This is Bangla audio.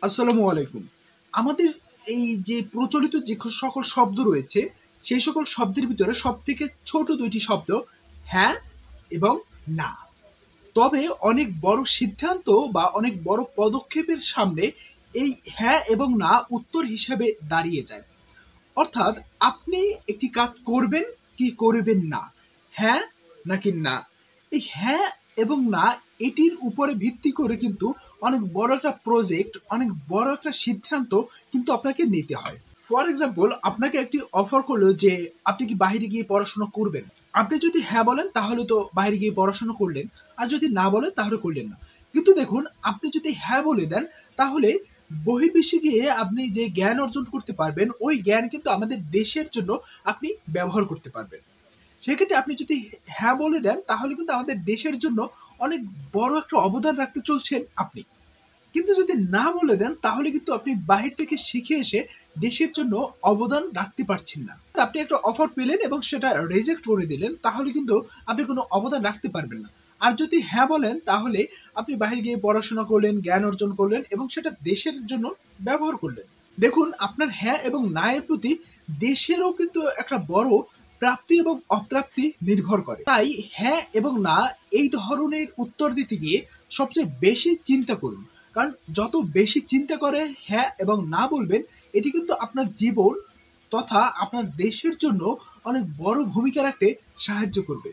আসসালামু আলাইকুম। আমাদের এই যে প্রচলিত যে সকল শব্দ রয়েছে, সেই সকল শব্দের ভিতরে সবথেকে ছোট ২ টি শব্দ হ্যাঁ এবং না। তবে অনেক বড় সিদ্ধান্ত বা অনেক বড় পদক্ষেপের সামনে এই হ্যাঁ এবং না উত্তর হিসাবে দাঁড়িয়ে যায়। অর্থাৎ আপনি একটি কাজ করবেন কি করবেন না? হ্যাঁ নাকি না? এই হ্যাঁ এবং না এটির উপরে ভিত্তি করে কিন্তু অনেক বড় একটা প্রজেক্ট, অনেক বড় একটা সিদ্ধান্ত কিন্তু আপনাকে নিতে হয়। ফর এক্সাম্পল আপনাকে একটি অফার করলো যে আপনি কি বাহিরে গিয়ে পড়াশোনা করবেন? আপনি যদি হ্যাঁ বলেন তাহলে তো বাইরে গিয়ে পড়াশোনা করলেন। আর যদি না বলেন তাহলে করলেন না। কিন্তু দেখুন আপনি যদি হ্যাঁ বলে দেন তাহলে বহির্বিশ্বে গিয়ে আপনি যে জ্ঞান অর্জন করতে পারবেন, ওই জ্ঞান কিন্তু আমাদের দেশের জন্য আপনি ব্যবহার করতে পারবেন। সেক্ষেত্রে আপনি যদি হ্যাঁ বলে দেন তাহলে কিন্তু আমাদের দেশের জন্য অনেক বড় একটা অবদান রাখতে চলছেন আপনি। কিন্তু যদি না বলে দেন তাহলে কিন্তু আপনি বাহির থেকে শিখে এসে দেশের জন্য অবদান রাখতে পারছেন না। আপনি একটা অফার পেলেন এবং সেটা রিজেক্ট করে দিলেন তাহলে কিন্তু আপনি কোনো অবদান রাখতে পারবেন না। আর যদি হ্যাঁ বলেন তাহলে আপনি বাহিরে গিয়ে পড়াশোনা করলেন, জ্ঞান অর্জন করলেন এবং সেটা দেশের জন্য ব্যবহার করলেন। দেখুন আপনার হ্যাঁ এবং না এর প্রতি দেশেরও কিন্তু একটা বড় প্রাপ্তি এবং অপ্রাপ্তি নির্ভর করে। তাই হ্যাঁ এবং না এই ধরনের উত্তর দিতে গিয়ে সবচেয়ে বেশি চিন্তা করুন। কারণ যত বেশি চিন্তা করে হ্যাঁ এবং না বলবেন, এটি কিন্তু আপনার জীবন তথা আপনার দেশের জন্য অনেক বড় ভূমিকা রাখতে সাহায্য করবে।